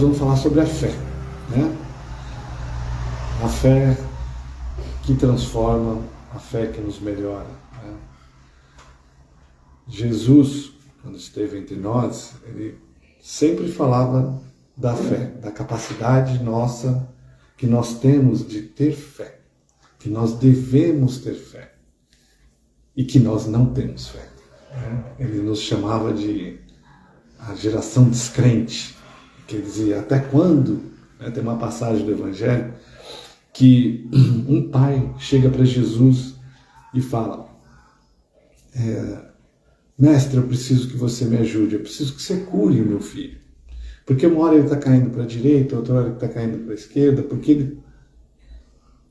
vamos falar sobre a fé, né? A fé que transforma, a fé que nos melhora, né? Jesus, quando esteve entre nós, ele sempre falava da fé, da capacidade nossa que nós temos de ter fé, que nós devemos ter fé e que nós não temos fé, né? Ele nos chamava de a geração descrente, que ele dizia, até quando? Né? Tem uma passagem do Evangelho que um pai chega para Jesus e fala, mestre, eu preciso que você me ajude, eu preciso que você cure o meu filho. Porque uma hora ele está caindo para a direita, outra hora ele está caindo para a esquerda, porque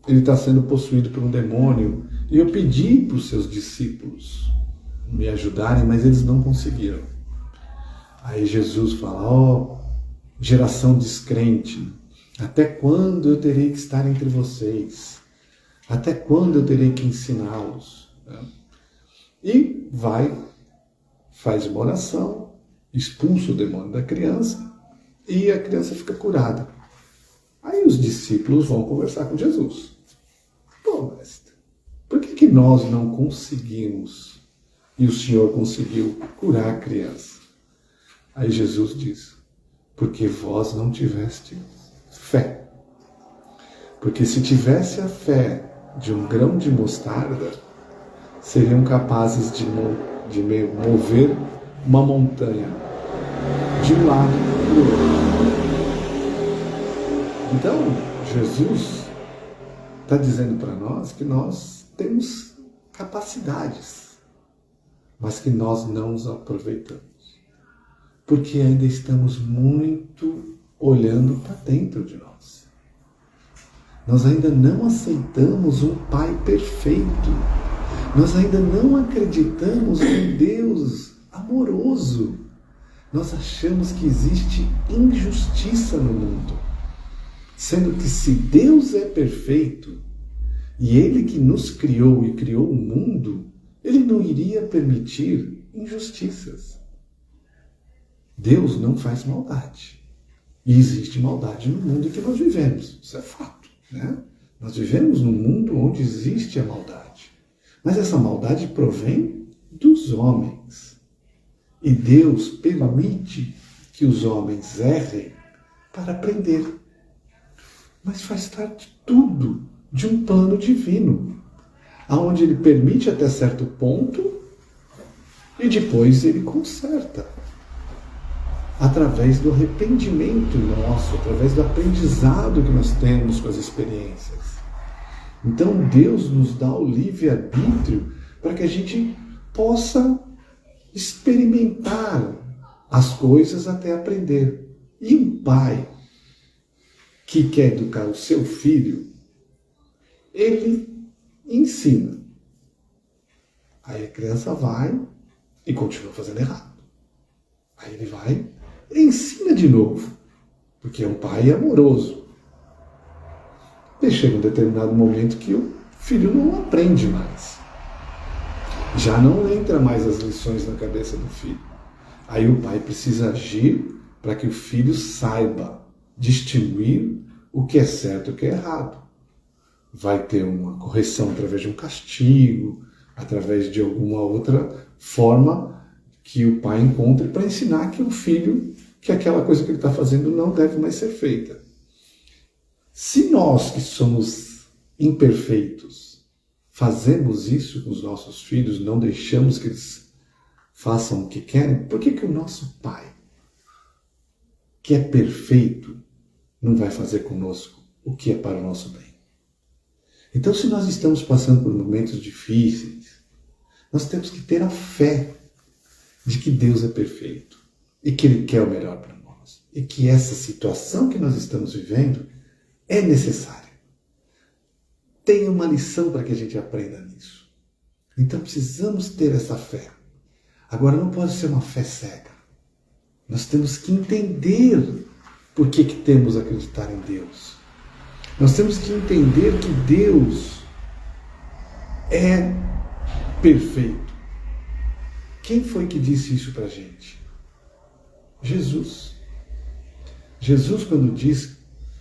ele está sendo possuído por um demônio. E eu pedi para os seus discípulos me ajudarem, mas eles não conseguiram. Aí Jesus fala, geração descrente, até quando eu terei que estar entre vocês? Até quando eu terei que ensiná-los? E faz uma oração, expulsa o demônio da criança e a criança fica curada. Aí os discípulos vão conversar com Jesus. Pô, mestre, por que nós não conseguimos e o Senhor conseguiu curar a criança? Aí Jesus diz, porque vós não tiveste fé. Porque se tivesse a fé de um grão de mostarda, seriam capazes de mover uma montanha de um lado para o outro. Então, Jesus está dizendo para nós que nós temos capacidades, mas que nós não os aproveitamos. Porque ainda estamos muito olhando para dentro de nós. Nós ainda não aceitamos um Pai perfeito. Nós ainda não acreditamos em Deus amoroso. Nós achamos que existe injustiça no mundo. Sendo que se Deus é perfeito, e Ele que nos criou e criou o mundo, Ele não iria permitir injustiças. Deus não faz maldade. E existe maldade no mundo em que nós vivemos. Isso é fato, né? Nós vivemos num mundo onde existe a maldade. Mas essa maldade provém dos homens. E Deus permite que os homens errem para aprender. Mas faz parte tudo de um plano divino, onde Ele permite até certo ponto e depois Ele conserta. Através do arrependimento nosso, através do aprendizado que nós temos com as experiências. Então Deus nos dá o livre-arbítrio para que a gente possa experimentar as coisas até aprender. E um pai que quer educar o seu filho, ele ensina. Aí a criança vai e continua fazendo errado. Aí ele vai e ensina de novo, porque é um pai amoroso. E chega um determinado momento que o filho não aprende mais. Já não entra mais as lições na cabeça do filho. Aí o pai precisa agir para que o filho saiba distinguir o que é certo e o que é errado. Vai ter uma correção através de um castigo, através de alguma outra forma que o pai encontre para ensinar que o filho, que aquela coisa que ele está fazendo não deve mais ser feita. Se nós que somos imperfeitos fazemos isso com os nossos filhos, não deixamos que eles façam o que querem, por que o nosso pai, que é perfeito, não vai fazer conosco o que é para o nosso bem? Então, se nós estamos passando por momentos difíceis, nós temos que ter a fé de que Deus é perfeito e que Ele quer o melhor para nós. E que essa situação que nós estamos vivendo é necessária. Tem uma lição para que a gente aprenda nisso. Então precisamos ter essa fé. Agora não pode ser uma fé cega. Nós temos que entender por que temos a acreditar em Deus. Nós temos que entender que Deus é perfeito. Quem foi que disse isso para a gente? Jesus. Jesus,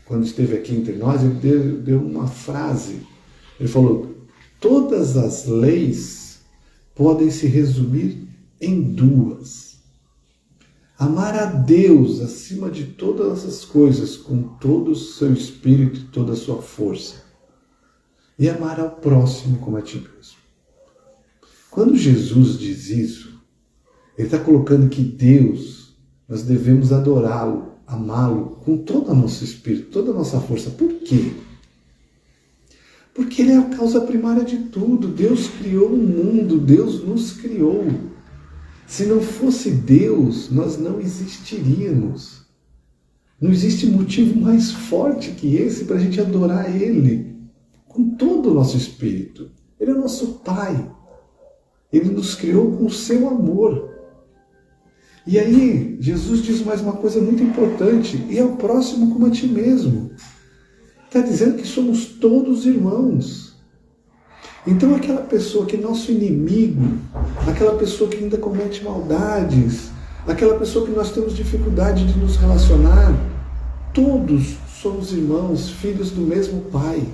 quando esteve aqui entre nós, ele deu uma frase. Ele falou: todas as leis podem se resumir em duas. Amar a Deus acima de todas as coisas, com todo o seu espírito e toda a sua força. E amar ao próximo como a ti mesmo. Quando Jesus diz isso, ele está colocando que Deus, nós devemos adorá-lo, amá-lo com todo o nosso espírito, toda a nossa força. Por quê? Porque ele é a causa primária de tudo. Deus criou o mundo, Deus nos criou. Se não fosse Deus, nós não existiríamos. Não existe motivo mais forte que esse para a gente adorar Ele com todo o nosso espírito. Ele é o nosso Pai. Ele nos criou com o seu amor. E aí, Jesus diz mais uma coisa muito importante: e ao próximo como a ti mesmo. Está dizendo que somos todos irmãos. Então aquela pessoa que é nosso inimigo, aquela pessoa que ainda comete maldades, aquela pessoa que nós temos dificuldade de nos relacionar, todos somos irmãos, filhos do mesmo Pai.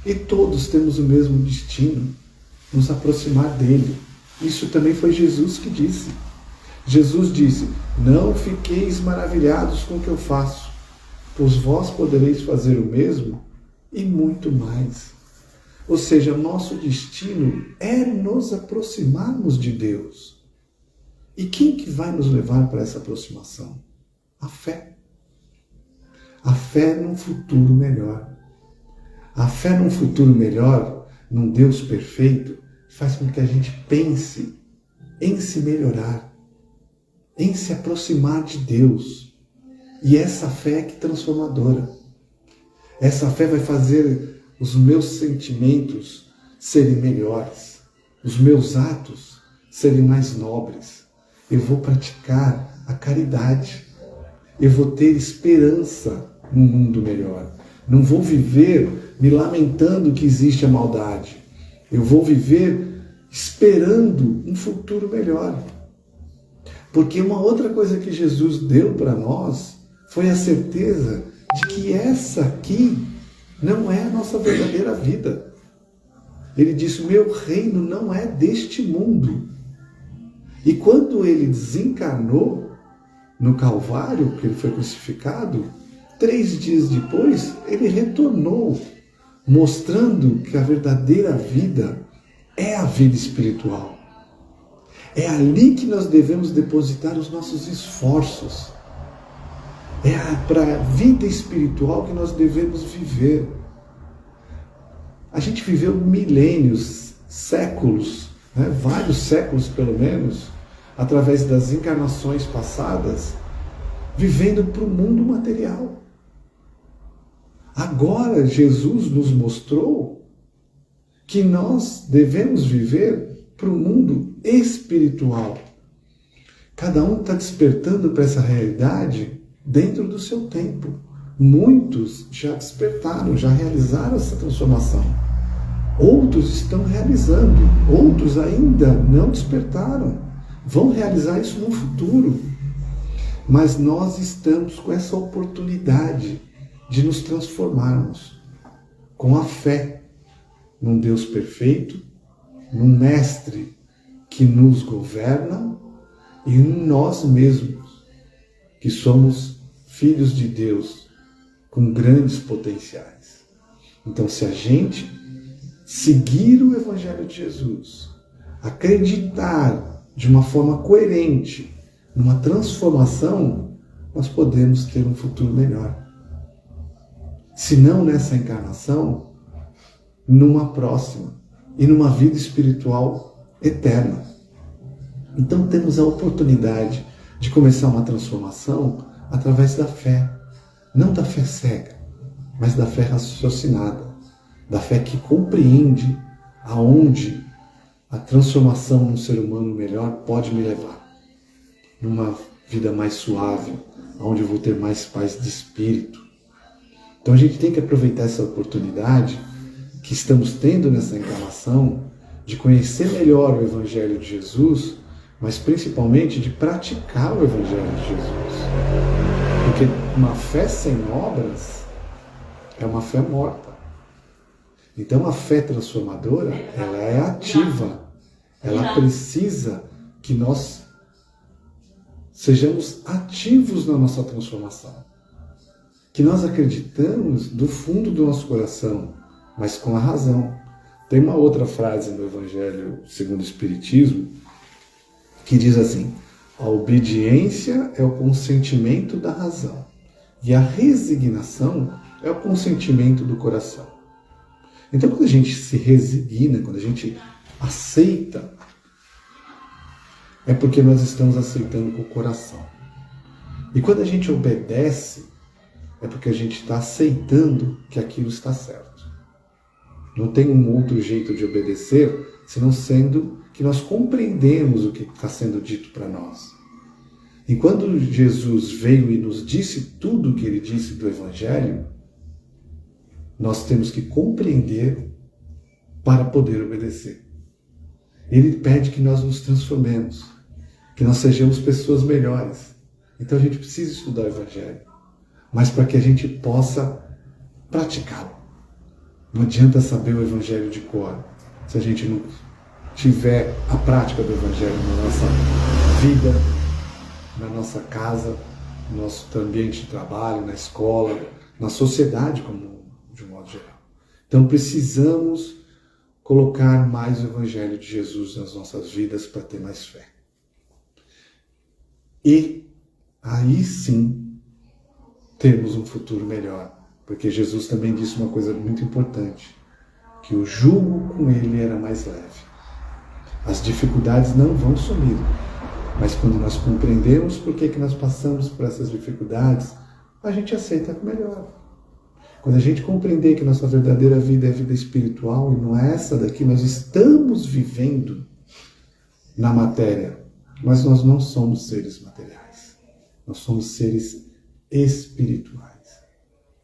E todos temos o mesmo destino, nos aproximar dele. Isso também foi Jesus que disse. Jesus disse: não fiqueis maravilhados com o que eu faço, pois vós podereis fazer o mesmo e muito mais. Ou seja, nosso destino é nos aproximarmos de Deus. E quem que vai nos levar para essa aproximação? A fé. A fé num futuro melhor. A fé num futuro melhor, num Deus perfeito, faz com que a gente pense em se melhorar, em se aproximar de Deus. E essa fé é que é transformadora. Essa fé vai fazer os meus sentimentos serem melhores, os meus atos serem mais nobres. Eu vou praticar a caridade. Eu vou ter esperança num mundo melhor. Não vou viver me lamentando que existe a maldade. Eu vou viver esperando um futuro melhor. Porque uma outra coisa que Jesus deu para nós foi a certeza de que essa aqui não é a nossa verdadeira vida. Ele disse: meu reino não é deste mundo. E quando ele desencarnou no Calvário, que ele foi crucificado, 3 dias depois, ele retornou, mostrando que a verdadeira vida é a vida espiritual. É ali que nós devemos depositar os nossos esforços. É para a vida espiritual que nós devemos viver. A gente viveu milênios, séculos, vários séculos pelo menos, através das encarnações passadas, vivendo para o mundo material. Agora Jesus nos mostrou que nós devemos viver para o mundo espiritual. Cada um está despertando para essa realidade dentro do seu tempo. Muitos já despertaram, já realizaram essa transformação. Outros estão realizando, outros ainda não despertaram. Vão realizar isso no futuro. Mas nós estamos com essa oportunidade de nos transformarmos com a fé num Deus perfeito, num Mestre que nos governa e em nós mesmos, que somos filhos de Deus com grandes potenciais. Então, se a gente seguir o Evangelho de Jesus, acreditar de uma forma coerente numa transformação, nós podemos ter um futuro melhor. Se não nessa encarnação, numa próxima e numa vida espiritual eterna. Então temos a oportunidade de começar uma transformação através da fé. Não da fé cega, mas da fé raciocinada. Da fé que compreende aonde a transformação num ser humano melhor pode me levar. Numa vida mais suave, onde eu vou ter mais paz de espírito. Então a gente tem que aproveitar essa oportunidade que estamos tendo nessa encarnação de conhecer melhor o Evangelho de Jesus, mas principalmente de praticar o Evangelho de Jesus. Porque uma fé sem obras é uma fé morta. Então a fé transformadora, ela é ativa. Ela precisa que nós sejamos ativos na nossa transformação. Que nós acreditamos do fundo do nosso coração, mas com a razão. Tem uma outra frase no Evangelho segundo o Espiritismo que diz assim: a obediência é o consentimento da razão e a resignação é o consentimento do coração. Então, quando a gente se resigna, quando a gente aceita, é porque nós estamos aceitando com o coração. E quando a gente obedece, é porque a gente está aceitando que aquilo está certo. Não tem um outro jeito de obedecer, senão sendo que nós compreendemos o que está sendo dito para nós. E quando Jesus veio e nos disse tudo o que ele disse do Evangelho, nós temos que compreender para poder obedecer. Ele pede que nós nos transformemos, que nós sejamos pessoas melhores. Então a gente precisa estudar o Evangelho, mas para que a gente possa praticá-lo. Não adianta saber o Evangelho de cor se a gente não tiver a prática do Evangelho na nossa vida, na nossa casa, no nosso ambiente de trabalho, na escola, na sociedade como de um modo geral. Então precisamos colocar mais o Evangelho de Jesus nas nossas vidas para ter mais fé. E aí sim termos um futuro melhor. Porque Jesus também disse uma coisa muito importante, que o jugo com ele era mais leve. As dificuldades não vão sumir, mas quando nós compreendemos por que nós passamos por essas dificuldades, a gente aceita melhor. Quando a gente compreender que nossa verdadeira vida é a vida espiritual e não é essa daqui, nós estamos vivendo na matéria, mas nós não somos seres materiais. Nós somos seres espirituais.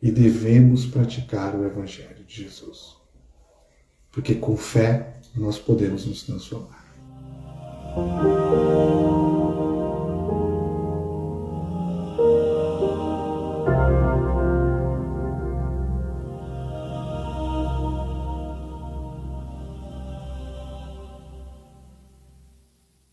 E devemos praticar o Evangelho de Jesus. Porque com fé nós podemos nos transformar.